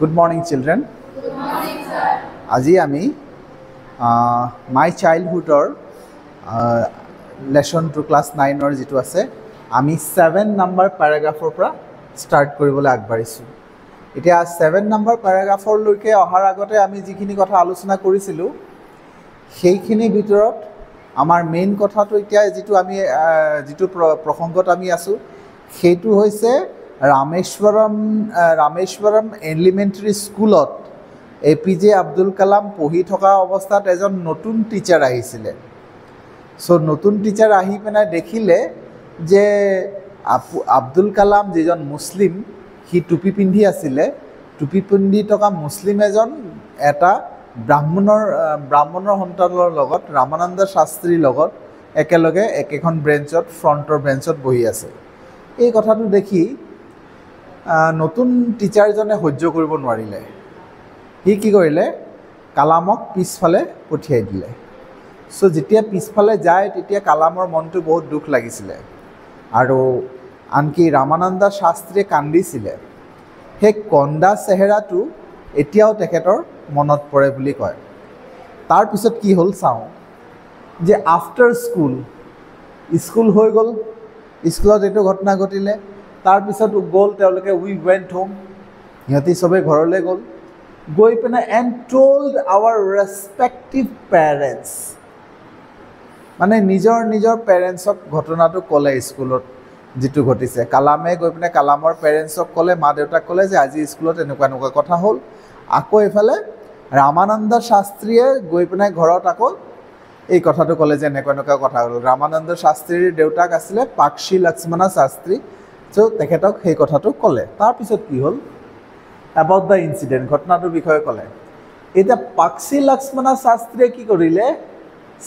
Good morning, children. Good morning, sir. আজি আমি মাই চাইল্ডহুডৰ lesson two class 9ৰ যিটো আছে আমি 7 নম্বৰ পেৰাগ্ৰাফৰ পৰা ষ্টাৰ্ট কৰিবলৈ আগবাঢ়িছোঁ। এতিয়া 7 নম্বৰ পেৰাগ্ৰাফৰলৈকে অহাৰ আগতে আমি যিখিনি কথা আলোচনা কৰিছিলোঁ সেইখিনিৰ ভিতৰত আমাৰ মেইন কথাটো এতিয়া যিটো প্ৰসংগত আমি আছোঁ সেইটো হৈছে ৰামেশ্বৰম এলিমেণ্টাৰী স্কুলত APJ আব্দুল কালাম পঢ়ি থকা অৱস্থাত এজন নতুন টিচাৰ আহিছিলে। নতুন টিচাৰ আহি পেলাই দেখিলে যে আব্দুল কালাম যিজন মুছলিম সি টুপি পিন্ধি আছিলে, টুপি পিন্ধি থকা মুছলিম এটা ব্ৰাহ্মণৰ সন্তানৰ লগত ৰামানন্দ শাস্ত্ৰীৰ লগত একেলগে একেখন ফ্ৰণ্টৰ বেঞ্চত বহি আছে। এই কথাটো দেখি নতুন টিচাৰজনে সহ্য কৰিব নোৱাৰিলে। সি কি কৰিলে, কালামক পিছফালে পঠিয়াই দিলে। যেতিয়া পিছফালে যায় তেতিয়া কালামৰ মনটো বহুত দুখ লাগিছিলে আৰু আনকি ৰামানন্দ শাস্ত্ৰীয়ে কান্দিছিলে। সেই কন্দা চেহেৰাটো এতিয়াও তেখেতৰ মনত পৰে বুলি কয়। তাৰপিছত কি হ'ল চাওঁ যে আফটাৰ স্কুল হৈ গ'ল, স্কুলত এইটো ঘটনা ঘটিলে। তাৰপিছত গ'ল তেওঁলোকে উই ৱেণ্ট হোম, সিহঁতি চবেই ঘৰলৈ গৈ পিনে and told our respective parents, মানে নিজৰ পেৰেণ্টছক ঘটনাটো ক'লে স্কুলত যিটো ঘটিছে। কালামে গৈ পিনে কালামৰ পেৰেণ্টছক ক'লে, মা দেউতাক ক'লে যে আজি স্কুলত এনেকুৱা কথা হ'ল। আকৌ এইফালে ৰামানন্দ শাস্ত্ৰীয়ে গৈ পিনে ঘৰত আকৌ এই কথাটো ক'লে যে এনেকুৱা কথা হ'ল। ৰামানন্দ শাস্ত্ৰীৰ দেউতাক আছিলে পাক্ষী লক্ষ্মণা শাস্ত্ৰী। তেখেতক সেই কথাটো ক'লে। তাৰপিছত কি হ'ল, এবাউট দ্য ইনচিডেণ্ট, ঘটনাটোৰ বিষয়ে ক'লে। এতিয়া পাক্ষী লক্ষ্মণা শাস্ত্ৰীয়ে কি কৰিলে,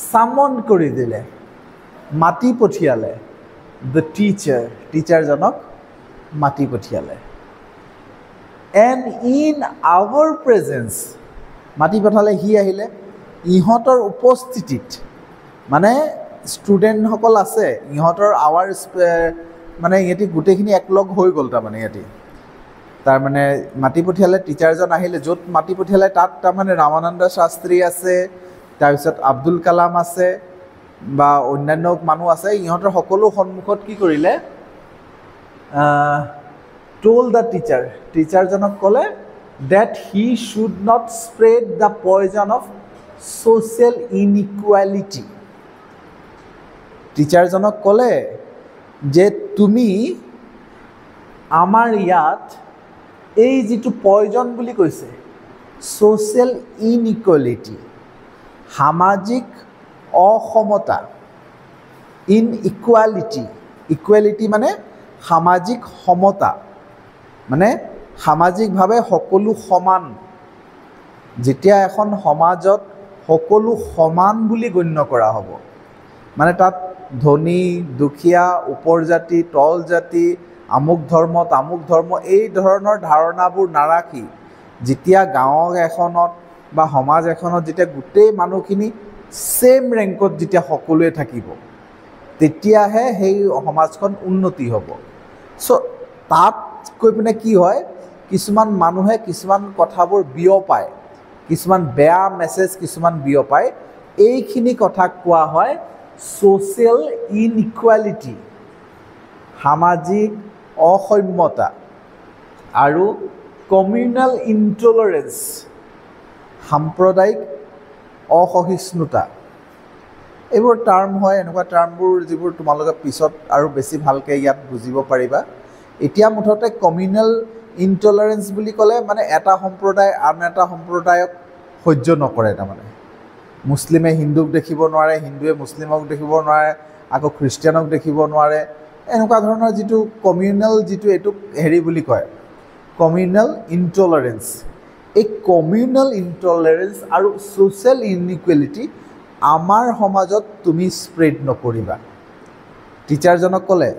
চামন কৰি দিলে, মাতি পঠিয়ালে দ্য টিচাৰজনক মাতি পঠিয়ালে। এণ্ড ইন আৱাৰ প্ৰেজেঞ্চ মাতি পঠালে, সি আহিলে ইহঁতৰ উপস্থিতিত, মানে ষ্টুডেণ্টসকল আছে ইহঁতৰ মানে ইহঁতি গোটেইখিনি একলগ হৈ গ'ল। তাৰমানে মাতি পঠিয়ালে, টিচাৰজন আহিলে, য'ত মাতি পঠিয়ালে তাত তাৰমানে ৰামানন্দ শাস্ত্ৰী আছে, তাৰপিছত আব্দুল কালাম আছে বা অন্যান্য মানুহ আছে। ইহঁতৰ সকলো সন্মুখত কি কৰিলে, ট'ল্ড দ্য টিচাৰজনক ক'লে that he should not spread the poison of social inequality. টিচাৰজনক ক'লে যে তুমি আমাৰ ইয়াত এই যিটো পয়জন বুলি কৈছে, ছ'চিয়েল ইনইকুৱেলিটি, সামাজিক অসমতা, ইকুৱেলিটি মানে সামাজিক সমতা, মানে সামাজিকভাৱে সকলো সমান। যেতিয়া এখন সমাজত সকলো সমান বুলি গণ্য কৰা হ'ব, মানে তাত ধনী দুখীয়া, ওপৰ জাতি তল জাতি, আমুক ধৰ্ম তামুক ধৰ্ম, এই ধৰণৰ ধাৰণাবোৰ নাৰাখি যেতিয়া গাঁও এখনত বা সমাজ এখনত যেতিয়া গোটেই মানুহখিনি ছেম ৰেংকত যেতিয়া সকলোৱে থাকিব, তেতিয়াহে সেই সমাজখন উন্নতি হ'ব। তাত কৈ পিনে কি হয়, কিছুমান মানুহে কিছুমান কথাবোৰ বিয়পায়, কিছুমান বেয়া মেছেজ কিছুমান বিয়পায়। এইখিনি কথাক কোৱা হয় ছ'চিয়েল ইনইকুৱেলিটি, সামাজিক অসমতা, আৰু কমিউনেল ইনটলাৰেঞ্চ, সাম্প্ৰদায়িক অসহিষ্ণুতা। এইবোৰ টাৰ্ম হয়, এনেকুৱা টাৰ্মবোৰ যিবোৰ তোমালোকে পিছত আৰু বেছি ভালকৈ ইয়াত বুজিব পাৰিবা। এতিয়া মুঠতে কমিউনেল ইনটলাৰেঞ্চ বুলি ক'লে মানে এটা সম্প্ৰদায় আন এটা সম্প্ৰদায়ক সহ্য নকৰে। তাৰমানে মুছলিমে হিন্দুক দেখিব নোৱাৰে, হিন্দুৱে মুছলিমক দেখিব নোৱাৰে, আকৌ খ্ৰীষ্টিয়ানক দেখিব নোৱাৰে, এনেকুৱা ধৰণৰ যিটো কমিউনেল, এইটোক বুলি কয় কমিউনেল ইনটলাৰেঞ্চ। এই কমিউনেল ইনটলাৰেঞ্চ আৰু ছ'চিয়েল ইনইকুৱেলিটি আমাৰ সমাজত তুমি স্প্ৰেড নকৰিবা। টিচাৰজনক ক'লে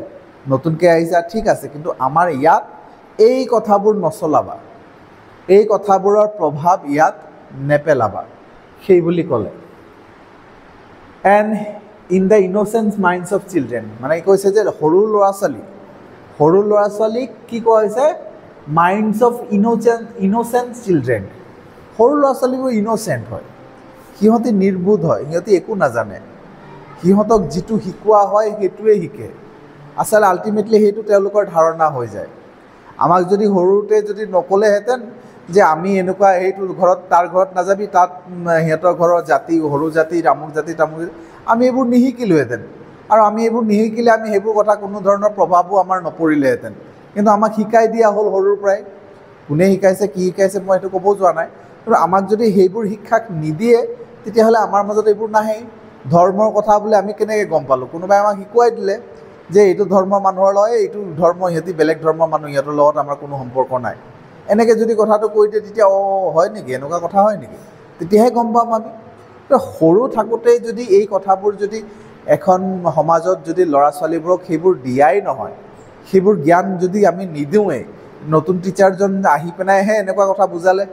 নতুনকৈ আহিছা ঠিক আছে, কিন্তু আমাৰ ইয়াত এই কথাবোৰ নচলাবা, এই কথাবোৰৰ প্ৰভাৱ ইয়াত নেপেলাবা, সেই বুলি ক'লে। And in the innocent minds of children, মানে কৈছে যে সৰু ল'ৰা ছোৱালীক কি কোৱা হৈছে, মাইণ্ডছ অফ ইন'চেণ্ট চিলড্ৰেন। সৰু ল'ৰা ছোৱালীবোৰ ইন'চেণ্ট হয়, সিহঁতি নিৰ্বোধ হয়, সিহঁতি একো নাজানে, সিহঁতক যিটো শিকোৱা হয় সেইটোৱে শিকে। আচলতে আল্টিমেটলি সেইটো তেওঁলোকৰ ধাৰণা হৈ যায়। আমাক যদি সৰুতে যদি নক'লেহেঁতেন যে আমি এনেকুৱা সেইটো ঘৰত তাৰ ঘৰত নাযাবি, তাত সিহঁতৰ ঘৰৰ জাতি সৰু জাতি আমুক জাতি তামুক জাতি, আমি এইবোৰ নিশিকিলোহেঁতেন। আৰু আমি এইবোৰ নিশিকিলে আমি সেইবোৰ কথা কোনো ধৰণৰ প্ৰভাৱো আমাৰ নপৰিলেহেঁতেন। কিন্তু আমাক শিকাই দিয়া হ'ল সৰুৰ পৰাই। কোনে শিকাইছে কি শিকাইছে মই সেইটো ক'ব যোৱা নাই, কিন্তু আমাক যদি সেইবোৰ শিক্ষাক নিদিয়ে তেতিয়াহ'লে আমাৰ মাজত এইবোৰ নাহেই। ধৰ্মৰ কথা বোলে আমি কেনেকৈ গম পালোঁ? কোনোবাই আমাক শিকুৱাই দিলে যে এইটো ধৰ্মৰ মানুহৰ লগত, এইটো ধৰ্ম সিহঁতি বেলেগ ধৰ্মৰ মানুহ, সিহঁতৰ লগত আমাৰ কোনো সম্পৰ্ক নাই। এনেকৈ যদি কথাটো কৈ দিয়ে তেতিয়া হয় নেকি, এনেকুৱা কথা হয় নেকি, তেতিয়াহে গম পাম আমি। সৰু থাকোঁতেই যদি এই কথাবোৰ যদি এখন সমাজত যদি ল'ৰা ছোৱালীবোৰক সেইবোৰ দিয়াই নহয়, সেইবোৰ জ্ঞান যদি আমি নিদিওঁৱেই, নতুন টিচাৰজন আহি পেলাইহে এনেকুৱা কথা বুজালে,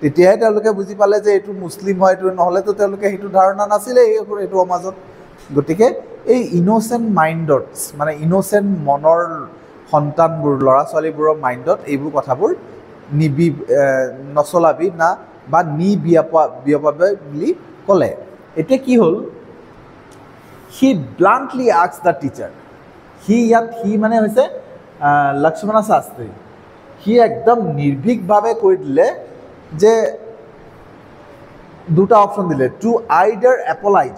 তেতিয়াহে তেওঁলোকে বুজি পালে যে এইটো মুছলিম হয়, এইটো নহ'লেতো তেওঁলোকে সেইটো ধাৰণা নাছিলেই এইটো সমাজত। গতিকে এই ইন'চেণ্ট মাইণ্ডত, মানে ইন'চেণ্ট মনৰ সন্তানবোৰ ল'ৰা ছোৱালীবোৰৰ মাইণ্ডত এইবোৰ কথাবোৰ নচলাবি না বা বিয়পাবে বুলি ক'লে। এতিয়া কি হ'ল, হি ব্লাণ্টলি আস্কড দ্য টিচাৰ। সি মানে হৈছে লক্ষ্মণ শাস্ত্ৰী। সি একদম নিৰ্ভীকভাৱে কৈ দিলে যে দুটা অপশ্যন দিলে, টু আইদাৰ এপলাইজ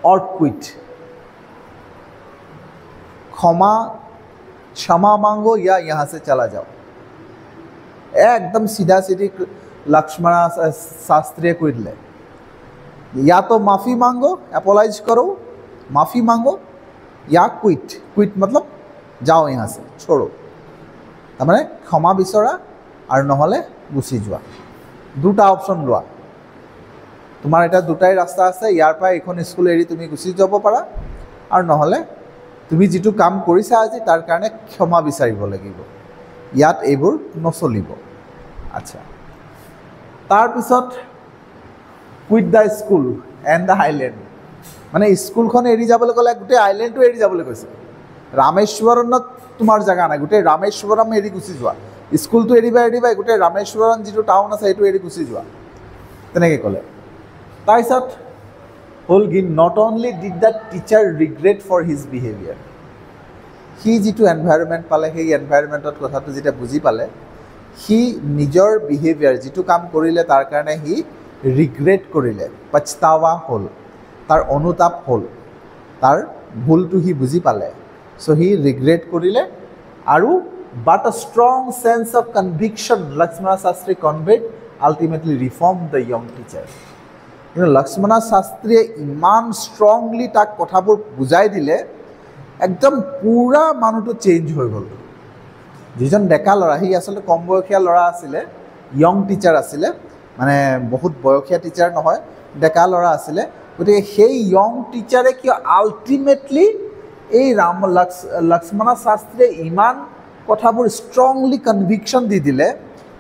অৰ কুইট। ক্ষমা মাংগো या यहाँ से चला जाओ। एकदम सीधा सीधी लक्ष्मण शास्त्री কৈ দিলে, या तो माफ़ी मांगो, एपोलाइज करो, माफ़ी मांगो, या क्विट मतलब जाओ यहाँ से, छोड़ो। তাৰমানে ক্ষমা বিচৰা আৰু নহ'লে গুচি যোৱা, দুটা অপশ্যন লোৱা। তোমাৰ এটা দুটাই ৰাস্তা আছে, ইয়াৰ পৰা এইখন স্কুল এৰি তুমি গুচি যাব পাৰা, আৰু নহ'লে তুমি যিটো কাম কৰিছা আজি তাৰ কাৰণে ক্ষমা বিচাৰিব লাগিব, ইয়াত এইবোৰ নচলিব। আচ্ছা, তাৰপিছত quit the school and the island, মানে স্কুলখন এৰি যাবলৈ ক'লে গোটেই আইলেণ্ডটো এৰি যাবলৈ কৈছে। ৰামেশ্বৰণত তোমাৰ জেগা নাই, গোটেই ৰামেশ্বৰম এৰি গুচি যোৱা, স্কুলটো এৰিবা গোটেই ৰামেশ্বৰম যিটো টাউন আছে সেইটো এৰি গুচি যোৱা, তেনেকৈ ক'লে। তাৰপিছত হ'ল কি, not only did the teacher regret for his behaviour. সি যিটো এনভাইৰনমেণ্ট পালে, সেই এনভাইৰনমেণ্টত কথাটো যেতিয়া বুজি পালে, সি নিজৰ বিহেভিয়াৰ যিটো কাম কৰিলে তাৰ কাৰণে সি ৰিগ্ৰেট কৰিলে, পস্তাৱা হ'ল, তাৰ অনুতাপ হ'ল, তাৰ ভুলটো সি বুজি পালে। চ' সি ৰিগ্ৰেট কৰিলে, আৰু but a strong sense of conviction Lakshman Shastri conveyed ultimately reform the young teacher. কিন্তু লক্ষ্মণ শাস্ত্ৰীয়ে ইমান ষ্ট্ৰংলি তাক কথাবোৰ বুজাই দিলে, একদম পূৰা মানুহটো চেঞ্জ হৈ গ'ল। যিজন ডেকা ল'ৰা, সি আচলতে কম বয়সীয়া ল'ৰা আছিলে, য়ং টিচাৰ আছিলে, মানে বহুত বয়সীয়া টিচাৰ নহয়, ডেকা ল'ৰা আছিলে। গতিকে সেই য়ং টিচাৰে কিয় আল্টিমেটলি এই লক্ষ্মণ শাস্ত্ৰীয়ে ইমান কথাবোৰ ষ্ট্ৰংলি কনভিকশ্যন দি দিলে,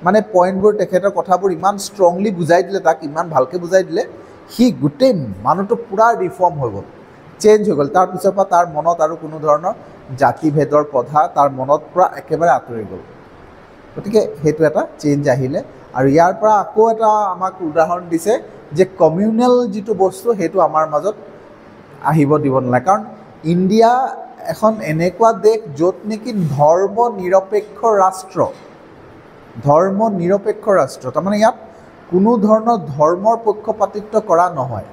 মানে পইণ্টবোৰ তেখেতৰ কথাবোৰ ইমান ষ্ট্ৰংলি বুজাই দিলে, তাক ইমান ভালকৈ বুজাই দিলে, সি গোটেই মানুহটো পূৰা ৰিফৰ্ম হৈ গ'ল, চেঞ্জ হৈ গ'ল। তাৰপিছৰ পৰা তাৰ মনত আৰু কোনো ধৰণৰ জাতিভেদৰ প্ৰথা তাৰ মনত পৰা একেবাৰে আঁতৰি গ'ল। গতিকে সেইটো এটা চেঞ্জ আহিলে। আৰু ইয়াৰ পৰা আকৌ এটা আমাক উদাহৰণ দিছে যে কমিউনেল যিটো বস্তু সেইটো আমাৰ মাজত আহিব দিব নালাগে। কাৰণ ইণ্ডিয়া এখন এনেকুৱা দেশ য'ত নেকি ধৰ্ম নিৰপেক্ষ ৰাষ্ট্ৰ, তাৰমানে ইয়াত কোনো ধৰণৰ ধৰ্মৰ পক্ষপাতিত্ব কৰা নহয়।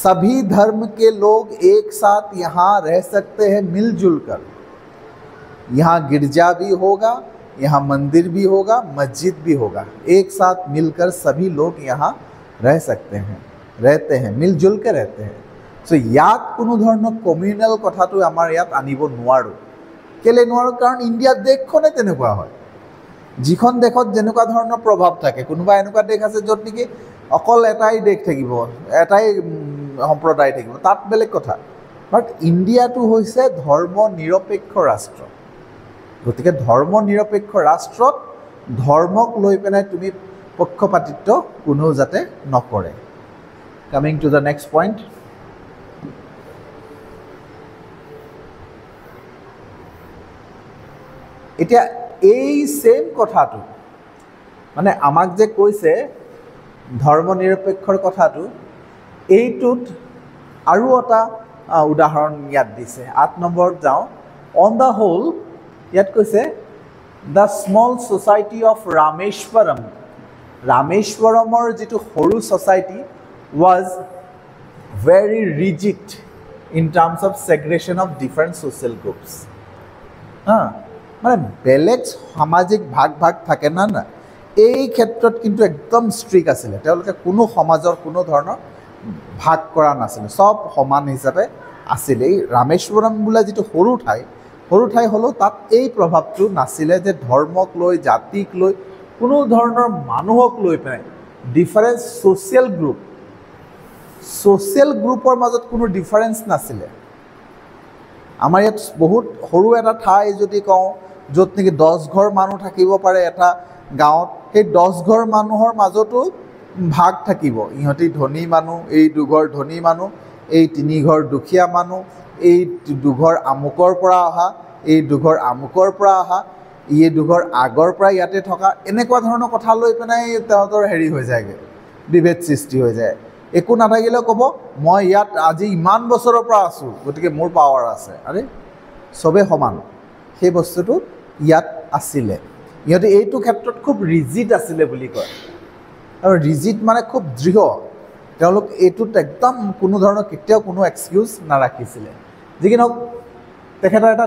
सभी धर्म के लोग एक साथ यहाँ रह सकते हैं मिलजुल कर। यहाँ गिरजा भी होगा, यहाँ मंदिर भी होगा, मस्जिद भी होगा, एक साथ मिलकर सभी लोग यहाँ रह सकते हैं, रहते हैं, मिलजुल के रहते हैं। सो ইয়াত কোনো ধৰণৰ কমিউনেল কথাটো আমাৰ ইয়াত আনিব নোৱাৰোঁ। কেলৈ নোৱাৰোঁ? কাৰণ ইণ্ডিয়া দেশখনে তেনেকুৱা হয়। যিখন দেশত যেনেকুৱা ধৰণৰ প্ৰভাৱ থাকে, কোনোবা এনেকুৱা দেশ আছে য'ত নেকি অকল এটাই দেশ থাকিব, এটাই সম্প্ৰদায় থাকিব, তাত বেলেগ কথা। বাট ইণ্ডিয়াটো হৈছে ধৰ্ম নিৰপেক্ষ ৰাষ্ট্ৰ। গতিকে ধৰ্ম নিৰপেক্ষ ৰাষ্ট্ৰত ধৰ্মক লৈ পেলাই তুমি পক্ষপাতিত্ব কোনেও যাতে নকৰে। Coming to the next point, এতিয়া এই সেম কথাটো মানে আমাক যে কৈছে ধৰ্মনিৰপেক্ষৰ কথাটো এইটোত আৰু এটা উদাহৰণ ইয়াত দিছে ৮ নম্বৰত যাওঁ অন দ্য হোল ইয়াত কৈছে the small society of Rameswaram ৰামেশ্বৰমৰ যিটো সৰু society was very rigid in terms of segregation of different social groups মানে বেলেগ সামাজিক ভাগ ভাগ থাকে না না এই ক্ষেত্ৰত কিন্তু একদম ষ্ট্ৰিক্ট আছিলে তেওঁলোকে কোনো সমাজৰ কোনো ধৰণৰ ভাগ কৰা নাছিলে সব সমান হিচাপে আছিলে এই ৰামেশ্বৰম বোলা যিটো সৰু ঠাই হ'লেও তাত এই প্ৰভাৱটো নাছিলে যে ধৰ্মক লৈ জাতিক লৈ কোনো ধৰণৰ মানুহক লৈ পেলাই ডিফাৰেঞ্চ ছ'চিয়েল গ্ৰুপৰ মাজত কোনো ডিফাৰেঞ্চ নাছিলে আমাৰ ইয়াত বহুত সৰু এটা ঠাই যদি কওঁ য'ত নেকি 10 ঘৰ মানুহ থাকিব পাৰে এটা গাঁৱত সেই 10 ঘৰ মানুহৰ মাজতো ভাগ থাকিব ইহঁতি ধনী মানুহ এই 2 ঘৰ ধনী মানুহ এই 3 ঘৰ দুখীয়া মানুহ এই 2 ঘৰ আমুকৰ পৰা অহা এই 2 ঘৰ আমুকৰ পৰা অহা এই 2 ঘৰ আগৰ পৰা ইয়াতে থকা এনেকুৱা ধৰণৰ কথা লৈ পেলাই তেওঁলোকৰ হেৰি হৈ যায়গৈ বিভেদ সৃষ্টি হৈ যায় একো নাথাকিলেও ক'ব মই ইয়াত আজি ইমান বছৰৰ পৰা আছোঁ গতিকে মোৰ পাৱাৰ আছে আৰে চবেই সমান সেই বস্তুটো ইয়াত আছিলে ইহঁতে এইটো ক্ষেত্ৰত খুব ৰিজিড আছিলে বুলি কয় আৰু ৰিজিড মানে খুব দৃঢ় তেওঁলোক এইটোত একদম কোনো ধৰণৰ কেতিয়াও কোনো এক্সকিউজ নাৰাখিছিলে যি কি নহওক তেখেতৰ এটা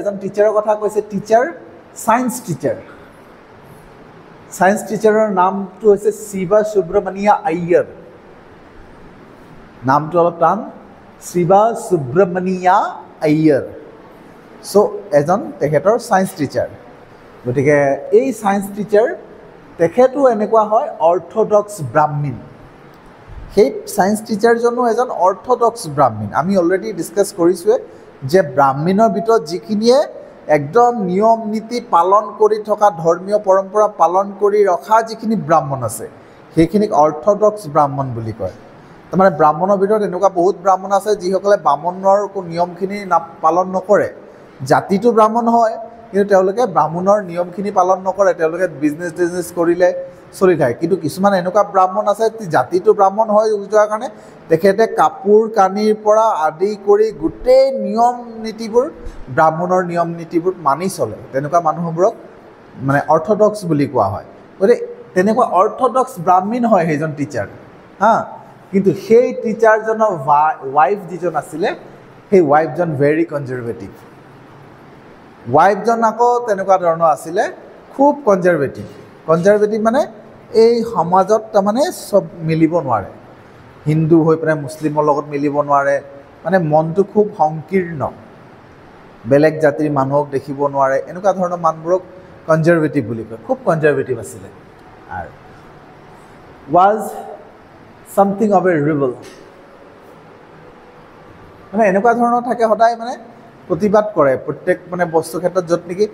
এজন টিচাৰৰ কথা কৈছে টিচাৰ ছায়েন্স টিচাৰৰ নামটো হৈছে শিৱা সুব্ৰমণিয়া আয়াৰ নামটো অলপ টান শিৱা সুব্ৰমণিয়া আয়াৰ চ' এজন তেখেতৰ ছায়েন্স টিচাৰ গতিকে এই ছায়েন্স টিচাৰ তেখেতো এনেকুৱা হয় অৰ্থডক্স ব্ৰাহ্মীণ সেই ছায়েন্স টিচাৰজনো এজন অৰ্থডক্স ব্ৰাহ্মীণ আমি অলৰেডি ডিছকাছ কৰিছোঁৱে যে ব্ৰাহ্মীণৰ ভিতৰত যিখিনিয়ে একদম নিয়ম নীতি পালন কৰি থকা ধৰ্মীয় পৰম্পৰা পালন কৰি ৰখা যিখিনি ব্ৰাহ্মণ আছে সেইখিনিক অৰ্থডক্স ব্ৰাহ্মণ বুলি কয় তাৰমানে ব্ৰাহ্মণৰ ভিতৰত এনেকুৱা বহুত ব্ৰাহ্মণ আছে যিসকলে ব্ৰাহ্মণৰ নিয়মখিনি পালন নকৰে জাতিটো ব্ৰাহ্মণ হয় কিন্তু তেওঁলোকে ব্ৰাহ্মণৰ নিয়মখিনি পালন নকৰে তেওঁলোকে বিজনেছ কৰিলে চলি থাকে কিন্তু কিছুমান এনেকুৱা ব্ৰাহ্মণ আছে জাতিটো ব্ৰাহ্মণ হৈ যোৱাৰ কাৰণে তেখেতে কাপোৰ কানিৰ পৰা আদি কৰি গোটেই নিয়ম নীতিবোৰ ব্ৰাহ্মণৰ নিয়ম নীতিবোৰ মানি চলে তেনেকুৱা মানুহবোৰক মানে অৰ্থডক্স বুলি কোৱা হয় গতিকে তেনেকুৱা অৰ্থডক্স ব্ৰাহ্মীণ হয় সেইজন টিচাৰ কিন্তু সেই টিচাৰজনৰ ৱাইফ যিজন আছিলে সেই ৱাইফজন ভেৰি কনজাৰভেটিভ ৱাইফজন আকৌ তেনেকুৱা ধৰণৰ আছিলে খুব কনজাৰভেটিভ মানে এই সমাজত তাৰমানে চব মিলিব নোৱাৰে হিন্দু হৈ পেলাই মুছলিমৰ লগত মিলিব নোৱাৰে মানে মনটো খুব সংকীৰ্ণ বেলেগ জাতিৰ মানুহক দেখিব নোৱাৰে এনেকুৱা ধৰণৰ মানুহবোৰক কনজাৰভেটিভ বুলি কয় খুব কনজাৰভেটিভ আছিলে আৰু was something of a rebel মানে এনেকুৱা ধৰণৰ থাকে সদায় মানে প্ৰতিবাদ কৰে প্ৰত্যেক মানে বস্তু ক্ষেত্ৰত য'ত নেকি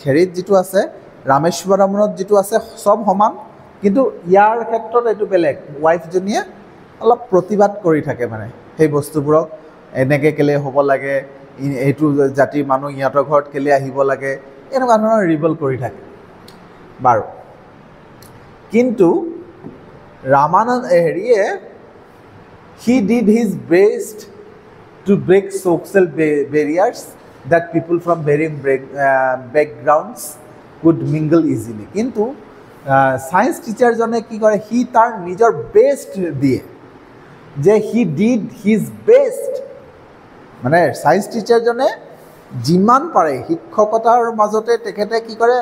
খেৰিত যিটো আছে ৰামেশ্বৰমত যিটো আছে চব সমান কিন্তু ইয়াৰ ক্ষেত্ৰত এইটো বেলেগ ৱাইফজনীয়ে অলপ প্ৰতিবাদ কৰি থাকে মানে সেই বস্তুবোৰক এনেকৈ কেলে হ'ব লাগে এইটো জাতিৰ মানুহ ইহঁতৰ ঘৰত কেলে আহিব লাগে এনেকুৱা ধৰণৰ ৰিবল কৰি থাকে বাৰু কিন্তু ৰামানন্দ হেৰিয়ে he did his best to break social barriers that people from varying backgrounds could mingle easily কিন্তু সায়েন্স টিচাৰজনে কি কৰে সি তাৰ নিজৰ বেষ্ট দিয়ে যে he did his best মানে সায়েন্স টিচাৰজনে যিমান পাৰে শিক্ষকতাৰ মাজতে তেখেতে কি কৰে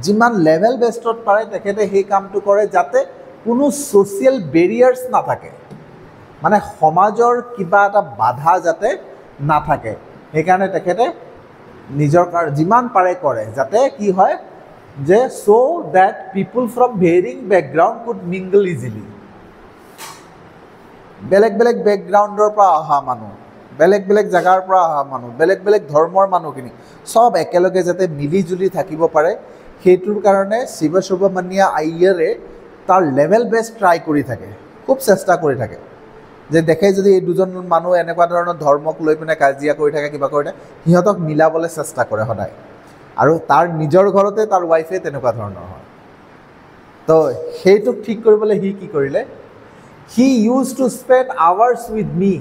যিমান লেভেল বেষ্টত পাৰে তেখেতে সেই কামটো কৰে যাতে কোনো ছ'চিয়েল বেৰিয়াৰ্ছ নাথাকে মানে সমাজৰ কিবা এটা বাধা যাতে নাথাকে সেইকাৰণে তেখেতে নিজৰ যিমান পাৰে কৰে যাতে কি হয় যে so' that people from varying background could mingle easily বেলেগ বেলেগ বেকগ্ৰাউণ্ডৰ পৰা অহা মানুহ বেলেগ বেলেগ জেগাৰ পৰা অহা মানুহ বেলেগ বেলেগ ধৰ্মৰ মানুহখিনি চব একেলগে যাতে মিলি জুলি থাকিব পাৰে সেইটোৰ কাৰণে শিৱা সুব্ৰমণিয়া আয়াৰে তাৰ লেভেল বেষ্ট ট্ৰাই কৰি থাকে খুব চেষ্টা কৰি থাকে যে দেখে যদি এই দুজন মানুহ এনেকুৱা ধৰণৰ ধৰ্মক লৈ পিনে কাজিয়া কৰি থাকে কিবা কৰি থাকে সিহঁতক মিলাবলৈ চেষ্টা কৰে সদায় আৰু তাৰ নিজৰ ঘৰতে তাৰ ৱাইফে তেনেকুৱা ধৰণৰ হয় তো সেইটোক ঠিক কৰিবলৈ সি কি কৰিলে he use to spend hours with me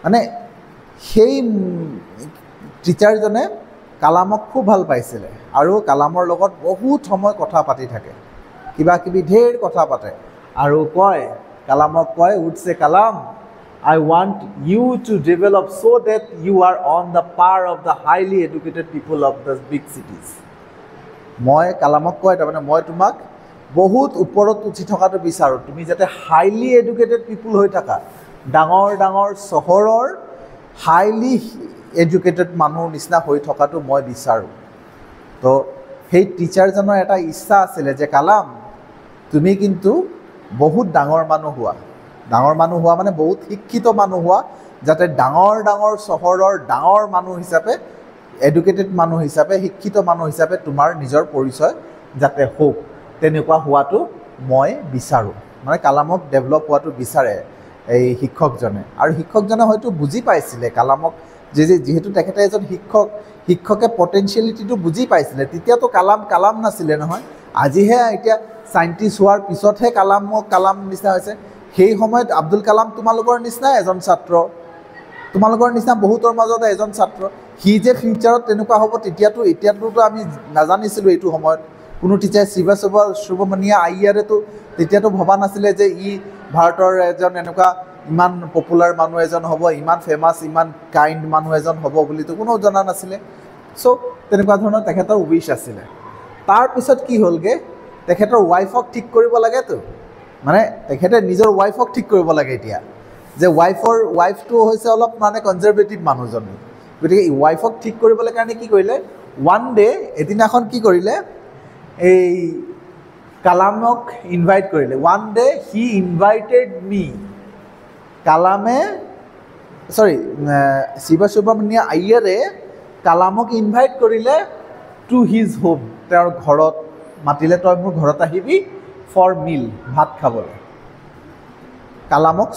মানে সেই টিচাৰজনে কালামক খুব ভাল পাইছিলে আৰু কালামৰ লগত বহুত সময় কথা পাতি থাকে কিবা কিবি ঢেৰ কথা পাতে আৰু কয় কালামক কয় উড চে Kalam I want you to develop so that you are on the par of the highly educated people of the big cities. মই কালামক কয় তাৰমানে মই তোমাক বহুত ওপৰত উঠি থকাটো বিচাৰোঁ তুমি যাতে হাইলি এডুকেটেড পিপুল হৈ থাকা ডাঙৰ ডাঙৰ চহৰৰ হাইলি এডুকেটেড মানুহৰ নিচিনা হৈ থকাটো মই বিচাৰোঁ তো সেই টিচাৰজনৰ এটা ইচ্ছা আছিলে যে কালাম তুমি কিন্তু বহুত ডাঙৰ মানুহ হোৱা মানে বহুত শিক্ষিত মানুহ হোৱা যাতে ডাঙৰ ডাঙৰ চহৰৰ ডাঙৰ মানুহ হিচাপে এডুকেটেড মানুহ হিচাপে শিক্ষিত মানুহ হিচাপে তোমাৰ নিজৰ পৰিচয় যাতে হোক তেনেকুৱা হোৱাটো মই বিচাৰোঁ মানে কালামক ডেভেলপ হোৱাটো বিচাৰে এই শিক্ষকজনে আৰু শিক্ষকজনে হয়তো বুজি পাইছিলে কালামক যিহেতু তেখেতে এজন শিক্ষকে পটেনচিয়েলিটিটো বুজি পাইছিলে তেতিয়াতো কালাম নাছিলে নহয় আজিহে এতিয়া চাইণ্টিষ্ট হোৱাৰ পিছতহে কালাম নিচিনা হৈছে সেই সময়ত আব্দুল কালাম তোমালোকৰ নিচিনা এজন ছাত্ৰ তোমালোকৰ নিচিনা বহুতৰ মাজতে এজন ছাত্ৰ সি যে ফিউচাৰত তেনেকুৱা হ'ব এতিয়াতো আমি নাজানিছিলোঁ এইটো সময়ত কোনো টিচাৰ শিৱসুব্ৰমণিয়া আয়াৰেতো তেতিয়াতো ভবা নাছিলে যে ই ভাৰতৰ এজন এনেকুৱা ইমান পপুলাৰ মানুহ এজন হ'ব ইমান ফেমাছ ইমান কাইণ্ড মানুহ এজন হ'ব বুলিতো কোনো জনা নাছিলে চ' তেনেকুৱা ধৰণৰ তেখেতৰ উইচ আছিলে তাৰপিছত কি হ'লগৈ তেখেতৰ ৱাইফক ঠিক কৰিব লাগেতো মানে তেখেতে নিজৰ ৱাইফক ঠিক কৰিব লাগে এতিয়া যে ৱাইফটো হৈছে অলপ মানে কনজাৰভেটিভ মানুহজনী গতিকে ৱাইফক ঠিক কৰিবলৈ কাৰণে কি কৰিলে ওৱান ডে এদিনাখন কি কৰিলে এই কালামক ইনভাইট কৰিলে ওৱান ডে হি ইনভাইটেড মি কালামে শিৱসুব্ৰমণিয়া আয়াৰে কালামক ইনভাইট কৰিলে টু হিজ হোম তেওঁৰ ঘৰত মাতিলে তই মোৰ ঘৰত আহিবি ফৰ মিল ভাত খাবলৈ কালামক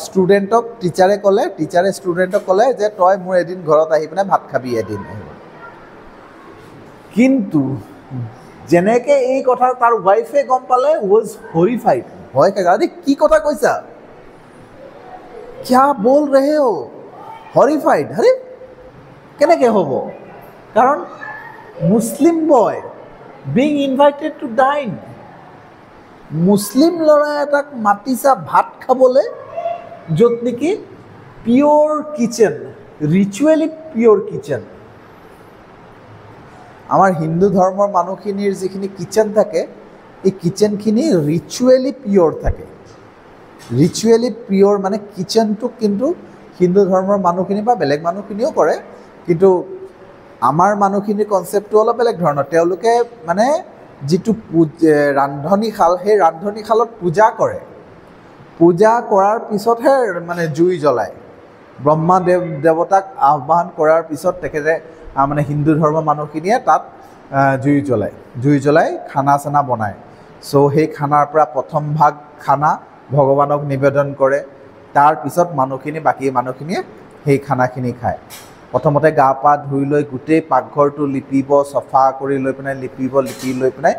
টিচাৰে ষ্টুডেণ্টক ক'লে যে তই মোৰ এদিন ঘৰত আহি পিনে ভাত খাবি এদিন কিন্তু যেনেকৈ এই কথা তাৰ ৱাইফে গম পালে ৱাজ হৰিফাইড ভয় খাই আৰে কি কথা কৈছা क्या बोल रहे हो हॉरिफाइड अरे কেনেকৈ হ'ব কাৰণ মুছলিম বয় বিং ইনভাইটেড টু ডাইন মুছলিম ল'ৰা এটাক মাতিছা ভাত খাবলৈ য'ত নেকি পিয়'ৰ কিচেন ৰিচুৱেলি পিয়'ৰ কিচেন আমাৰ হিন্দু ধৰ্মৰ মানুহখিনিৰ যিখিনি কিচেন থাকে এই কিচেনখিনি ৰিচুৱেলি পিয়'ৰ থাকে ৰিচুৱেলি পিয়'ৰ মানে কিচেনটো কিন্তু হিন্দু ধৰ্মৰ মানুহখিনি বা বেলেগ মানুহখিনিও কৰে কিন্তু আমাৰ মানুহখিনিৰ কনচেপ্টটো অলপ বেলেগ ধৰণৰ তেওঁলোকে মানে যিটো ৰান্ধনীশাল সেই ৰান্ধনীশালত পূজা কৰে পূজা কৰাৰ পিছতহে মানে জুই জ্বলায় ব্ৰহ্মা দেৱতাক আহ্বান কৰাৰ পিছত তেখেতে মানে হিন্দু ধৰ্মৰ মানুহখিনিয়ে তাত জুই জ্বলাই খানা চানা বনায় চ' সেই খানাৰ পৰা প্ৰথম ভাগ খানা ভগৱানক নিবেদন কৰে তাৰপিছত বাকী মানুহখিনিয়ে সেই খানাখিনি খায় প্ৰথমতে গা পা ধুই লৈ গোটেই পাকঘৰটো লিপিব চফা কৰি লৈ পিনে লিপি লৈ পিনে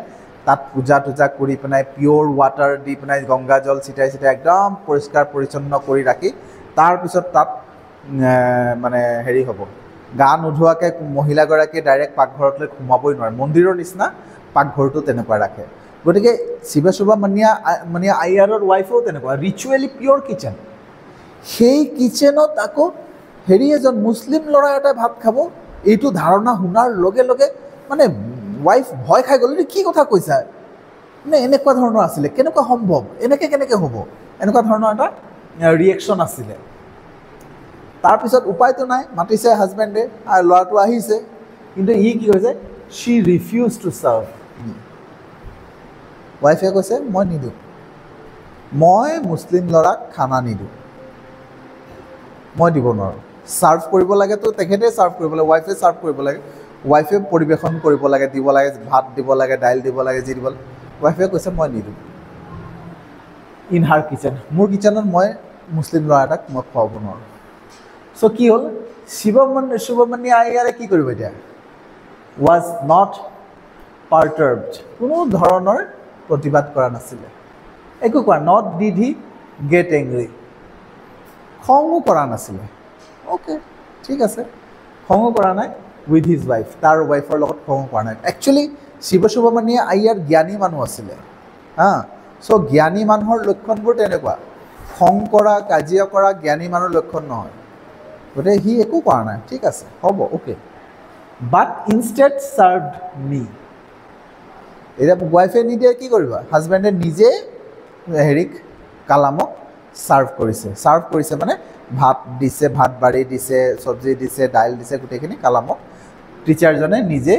তাত পূজা টুজা কৰি পিনে পিয়'ৰ ৱাটাৰ দি পিনে গংগা জল ছিটাই একদম পৰিষ্কাৰ পৰিচ্ছন্ন কৰি ৰাখি তাৰপিছত তাত মানে হেৰি হ'ব গা নোধোৱাকৈ মহিলাগৰাকীয়ে ডাইৰেক্ট পাকঘৰতলৈ সোমাবই নোৱাৰে মন্দিৰৰ নিচিনা পাকঘৰটো তেনেকুৱা ৰাখে গতিকে শিৱসুব্ৰমণিয়া আয়াৰৰ ৱাইফেও তেনেকুৱা ৰিচুৱেলি পিয়'ৰ কিচেন সেই কিচেনত আকৌ এজন মুছলিম ল'ৰা এটাই ভাত খাব এইটো ধাৰণা শুনাৰ লগে লগে মানে ৱাইফ ভয় খাই গ'ল কি কথা কৈছা মানে এনেকুৱা ধৰণৰ আছিলে কেনেকুৱা সম্ভৱ কেনেকৈ হ'ব এনেকুৱা ধৰণৰ এটা ৰিয়েকশ্যন আছিলে তাৰপিছত উপায়টো নাই মাতিছে হাজবেণ্ডে আৰু ল'ৰাটো আহিছে কিন্তু ই কি কৈছে শ্বি ৰিফিউজ টু ছাৰ্ভ ৱাইফে কৈছে মই নিদিওঁ মই মুছলিম ল'ৰাক খানা নিদিওঁ মই দিব নোৱাৰোঁ ছাৰ্ভ কৰিব লাগেতো তেখেতে ছাৰ্ভ কৰিব লাগে ৱাইফে ছাৰ্ভ কৰিব লাগে ৱাইফে পৰিৱেশন কৰিব লাগে দিব লাগে ভাত দিব লাগে দাইল দিব লাগে যি দিব লাগে ৱাইফে কৈছে মই নিদিওঁ ইন হাৰ কিচেন মোৰ কিচেনত মই মুছলিম ল'ৰা এটাক মই খুৱাব নোৱাৰোঁ চ' কি হ'ল শিৱসুব্ৰমণিয়া আয়াৰে কি কৰিব এতিয়া was not perturbed. কোনো ধৰণৰ প্ৰতিবাদ কৰা নাছিলে, একো কোৱা, not did he get angry, খঙো কৰা নাছিলে, অ'কে ঠিক আছে, খঙো কৰা নাই, with his wife, তাৰ ৱাইফৰ লগত খঙো কৰা নাই। একচুৱেলি শিৱ সুব্ৰমণিয়া আয়াৰ জ্ঞানী মানুহ আছিলে, চ' জ্ঞানী মানুহৰ লক্ষণবোৰ তেনেকুৱা, খং কৰা কাজিয়া কৰা জ্ঞানী মানুহৰ লক্ষণ নহয়, গতিকে সি একো কৰা নাই, ঠিক আছে হ'ব অ'কে, বাট ইনষ্টেড চাৰ্ভড মি। এতিয়া ৱাইফে নিদিয়ে কি কৰিবা, হাজবেণ্ডে নিজে হেৰিক কালামক চাৰ্ভ কৰিছে মানে ভাত দিছে, ভাত বাঢ়ি দিছে, চব্জি দিছে, দাইল দিছে, গোটেইখিনি কালামক টিচাৰজনে নিজে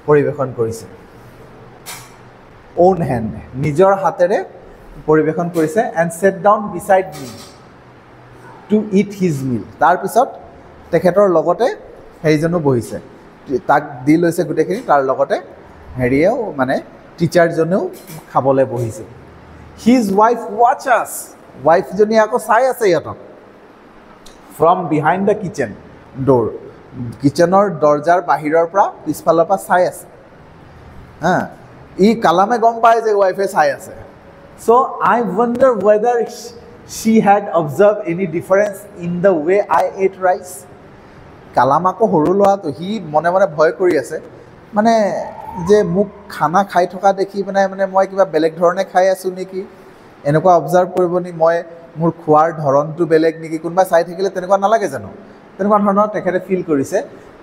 পৰিৱেশন কৰিছে, অ'ন হেণ্ড, নিজৰ হাতেৰে পৰিৱেশন কৰিছে, and sat down beside me to eat his meal. তাৰপিছত তেখেতৰ লগতে হেৰিজনো বহিছে, তাক দি লৈছে গোটেইখিনি, তাৰ লগতে হেৰিয়েও মানে টিচাৰজনেও খাবলৈ বহিছে। হিজ ৱাইফ ৱাচ আছ, ৱাইফজনীয়ে আকৌ চাই আছে ইহঁতক, from behind the kitchen door, কিটচেনৰ দৰ্জাৰ বাহিৰৰ পৰা পিছফালৰ পৰা চাই আছে। ই কালামে গম পায় যে ৱাইফে চাই আছে। So' I wonder whether she had observe any difference in the way I eat rice. Kalam আকৌ সৰু ল'ৰাটো, সি মনে মনে ভয় কৰি আছে, মানে যে মোক খানা খাই থকা দেখি মানে মই কিবা বেলেগ ধৰণে খাই আছোঁ নেকি, এনেকুৱা অবজাৰ্ভ কৰিব নি, মই মোৰ খোৱাৰ ধৰণটো বেলেগ নেকি, কোনোবাই চাই থাকিলে তেনেকুৱা নালাগে জানো, তেনেকুৱা ধৰণৰ তেখেতে ফিল কৰিছে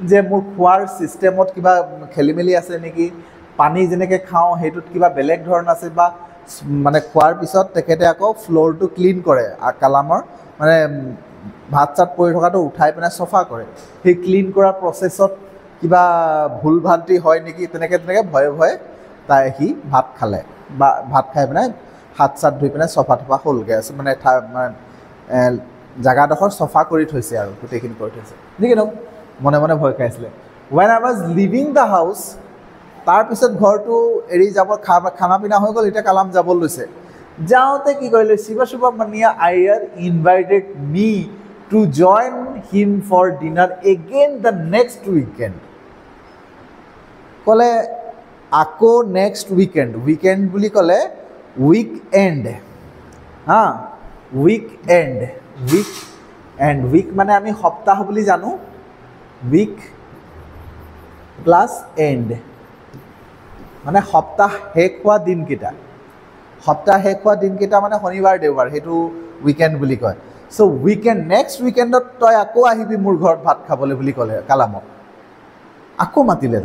যে মোৰ খোৱাৰ ছিষ্টেমত কিবা খেলি মেলি আছে নেকি, পানী যেনেকৈ খাওঁ সেইটোত কিবা বেলেগ ধৰণ আছে, বা মানে খোৱাৰ পিছত তেখেতে আকৌ ফ্ল'ৰটো ক্লিন কৰে, কালামৰ মানে ভাত চাত পৰি থকাটো উঠাই পিনে চফা কৰে, সেই ক্লিন কৰা প্ৰচেছত কিবা ভুল ভ্ৰান্তি হয় নেকি, তেনেকৈ ভয়ে ভয়ে সি ভাত খালে, বা ভাত খাই পিনে হাত চাত ধুই পিনে চফা তফা হ'লগৈ, মানে জেগাডোখৰ চফা কৰি থৈছে আৰু গোটেইখিনি কৰি থৈছে, যিকি মনে মনে ভয় খাইছিলে। When I was living the house, তাৰপিছত ঘৰটো এৰি যাব, খানা পিনা হৈ গ'ল, এতিয়া কালাম যাব লৈছে, যাওঁতে কি কৰিলে, Shiva Subramania Iyer invited me to join him for dinner again the next weekend. ক'লে আকৌ নেক্সট উইকেণ্ড, উইকেণ্ড বুলি ক'লে weekend, weekend, week মানে আমি সপ্তাহ বুলি জানো, উইক প্লাছ এণ্ড মানে সপ্তাহ শেষ হোৱা দিনকেইটা, সপ্তাহ শেষ হোৱা দিনকেইটা মানে শনিবাৰ দেওবাৰ, সেইটো উইকেণ্ড বুলি কয়। চ' উইকেণ্ড, নেক্সট উইকেণ্ডত তই আকৌ আহিবি মোৰ ঘৰত ভাত খাবলৈ বুলি ক'লে কালামক, আকৌ মাতিলে।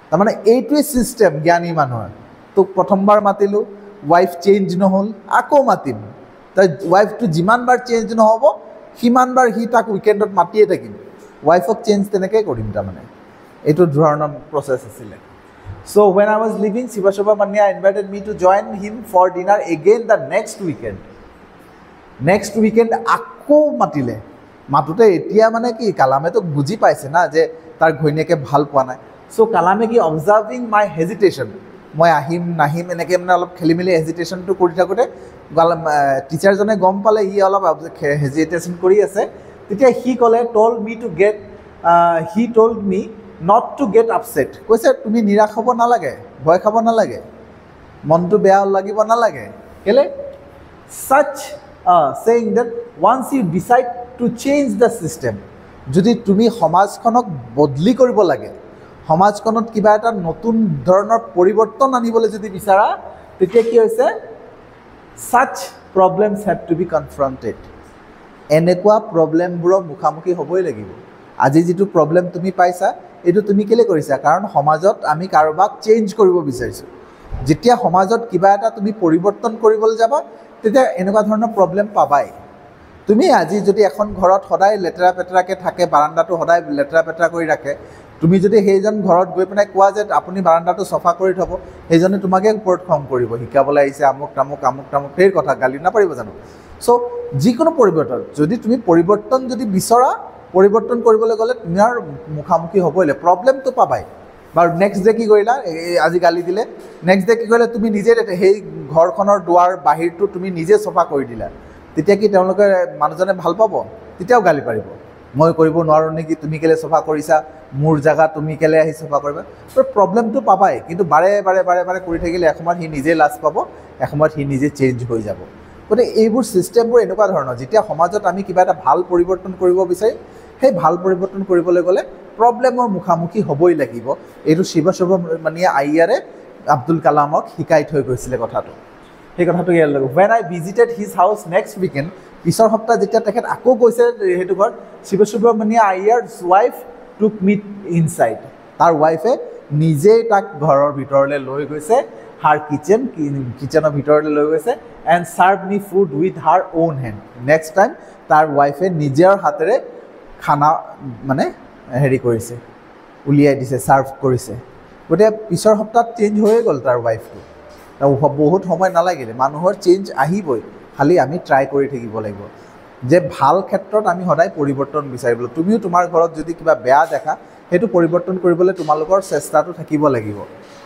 তাৰমানে এইটোৱে ছিষ্টেম জ্ঞানী মানুহৰ, তোক প্ৰথমবাৰ মাতিলোঁ, ৱাইফ চেঞ্জ নহ'ল, আকৌ মাতিম, তই ৱাইফটো যিমানবাৰ চেঞ্জ নহ'ব সিমানবাৰ সি তাক উইকেণ্ডত মাতিয়ে থাকিম, ৱাইফক চেঞ্জ তেনেকৈ কৰিম, তাৰমানে এইটো ধৰণৰ প্ৰচেছ আছিলে। So when I was leaving, Shiva Subrahmanya invited me to join him for dinner again the next weekend. Next weekend আকৌ মাতিলে, মাতোতে এতিয়া মানে কি কালামেতো বুজি পাইছে না যে তাৰ ঘৈণীয়েকে ভাল পোৱা নাই। চ' কালামে কি অবজাৰ্ভিং মাই হেজিটেশ্যন, মই আহিম নাহিম এনেকৈ মানে অলপ খেলি মেলি হেজিটেশ্যনটো কৰি থাকোঁতে টিচাৰজনে গম পালে ই অলপ হেজিটেশ্যন কৰি আছে, তেতিয়া সি ক'লে he told me not to get upset, কৈছে তুমি নিৰাশ হ'ব নালাগে, ভয় খাব নালাগে, মনটো বেয়া লাগিব নালাগে, কেলে such saying that once you decide to change the system, যদি তুমি সমাজখনক বদলি কৰিব লাগে, সমাজখনত কিবা এটা নতুন ধৰণৰ পৰিৱৰ্তন আনিবলৈ যদি বিচাৰা, তেতিয়া কি হৈছে such problems have to be confronted, এনেকুৱা প্ৰব্লেমবোৰৰ মুখামুখি হ'বই লাগিব। আজি যিটো প্ৰব্লেম তুমি পাইছা এইটো তুমি কেলে কৰিছা, কাৰণ সমাজত আমি কাৰোবাক চেঞ্জ কৰিব বিচাৰিছোঁ। যেতিয়া সমাজত কিবা এটা তুমি পৰিৱৰ্তন কৰিবলৈ যাবা তেতিয়া এনেকুৱা ধৰণৰ প্ৰব্লেম পাবাই। তুমি আজি যদি এখন ঘৰত সদায় লেতেৰা পেতেৰাকৈ থাকে, বাৰাণ্ডাটো সদায় লেতেৰা পেতেৰা কৰি ৰাখে, তুমি যদি সেইজন ঘৰত গৈ পেলাই কোৱা যে আপুনি বাৰাণ্ডাটো চফা কৰি থ'ব, সেইজনে তোমাকে ওপৰত খং কৰিব, শিকাবলৈ আহিছে আমুক তামুক সেই কথা গালি নাপাৰিব জানো। চ' যিকোনো পৰিৱৰ্তন, যদি তুমি পৰিৱৰ্তন যদি বিচৰা, পৰিৱৰ্তন কৰিবলৈ গ'লে তোমাৰ মুখামুখি হ'বই লাগিব, প্ৰব্লেমটো পাবাই। বাৰু নেক্সট ডে কি কৰিলা, আজি গালি দিলে, নেক্সট ডে কি কৰিলা, তুমি নিজে সেই ঘৰখনৰ দুৱাৰ বাহিৰটো তুমি নিজে চফা কৰি দিলা, তেতিয়া কি তেওঁলোকে মানুহজনে ভাল পাব, তেতিয়াও গালি পাৰিব। মই কৰিব নোৱাৰোঁ নেকি, তুমি কেলে চফা কৰিছা, মোৰ জেগা তুমি কেলে আহি চফা কৰিবা, তো প্ৰব্লেমটো পাবাই। কিন্তু বাৰে বাৰে বাৰে বাৰে কৰি থাকিলে এসময়ত সি নিজে লাজ পাব, এসময়ত সি নিজে চেঞ্জ হৈ যাব। গতিকে এইবোৰ ছিষ্টেমবোৰ এনেকুৱা ধৰণৰ, যেতিয়া সমাজত আমি কিবা এটা ভাল পৰিৱৰ্তন কৰিব বিচাৰিম, সেই ভাল পৰিৱৰ্তন কৰিবলৈ গ'লে প্ৰব্লেমৰ মুখামুখি হ'বই লাগিব। এইটো শিৱ সুব্ৰমণিয়া আয়াৰে আব্দুল কালামক শিকাই থৈ গৈছিলে কথাটো। সেই কথাটো ইয়াৰ লগত when I visited his house next weekend, পিছৰ সপ্তাহ যেতিয়া তেখেত আকৌ গৈছে সেইটো ঘৰত, শিৱ সুব্ৰমণিয়া আয়াৰ্ছ ৱাইফ টুক মিট ইনচাইড, তাৰ ৱাইফে নিজেই তাক ঘৰৰ ভিতৰলৈ লৈ গৈছে, হাৰ কিচেনৰ ভিতৰলৈ লৈ গৈছে, and serve me food with her on hand. Next time তাৰ ৱাইফে নিজৰ হাতেৰে খানা মানে হেৰি কৰিছে, উলিয়াই দিছে, ছাৰ্ভ কৰিছে। গতিকে পিছৰ সপ্তাহত চেঞ্জ হৈয়ে গ'ল তাৰ ৱাইফটো। বহুত সময় নালাগিলে, মানুহৰ চেঞ্জ আহিবই, খালি আমি ট্ৰাই কৰি থাকিব লাগিব যে ভাল ক্ষেত্ৰত আমি সদায় পৰিৱৰ্তন বিচাৰিব লাগিব। তুমিও তোমাৰ ঘৰত যদি কিবা বেয়া দেখা, সেইটো পৰিৱৰ্তন কৰিবলৈ তোমালোকৰ চেষ্টাটো থাকিব লাগিব।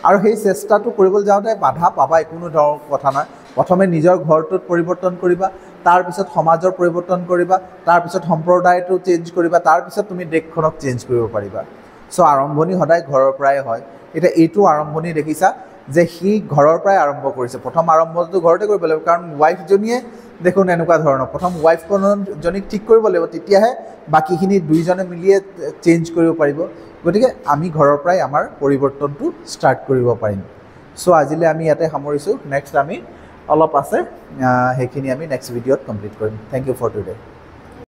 আৰু সেই চেষ্টাটো কৰিবলৈ যাওঁতে বাধা পাবাই, কোনো ধৰণৰ কথা নাই। প্ৰথমে নিজৰ ঘৰটোত পৰিৱৰ্তন কৰিবা, তাৰপিছত সমাজৰ পৰিৱৰ্তন কৰিবা, তাৰপিছত সম্প্ৰদায়টো চেঞ্জ কৰিবা, তাৰপিছত তুমি দেশখনক চেঞ্জ কৰিব পাৰিবা। চ' আৰম্ভণি সদায় ঘৰৰ পৰাই হয়। এতিয়া এইটো আৰম্ভণি দেখিছা যে সি ঘৰৰ পৰাই আৰম্ভ কৰিছে। প্ৰথম আৰম্ভটো ঘৰতে কৰিব লাগিব, কাৰণ ৱাইফজনীয়ে দেখোন এনেকুৱা ধৰণৰ, প্ৰথম ৱাইফজনীক ঠিক কৰিব লাগিব, তেতিয়াহে বাকীখিনি দুইজনে মিলিয়ে চেঞ্জ কৰিব পাৰিব। গতিকে আমি ঘৰৰ পৰাই আমাৰ পৰিৱৰ্তনটো ষ্টাৰ্ট কৰিব পাৰিম। চ' আজিলৈ আমি ইয়াতে সামৰিছোঁ। নেক্সট আমি অলপ আছে, সেইখিনি আমি নেক্সট ভিডিঅ'ত কমপ্লিট কৰিম। Thank you for today.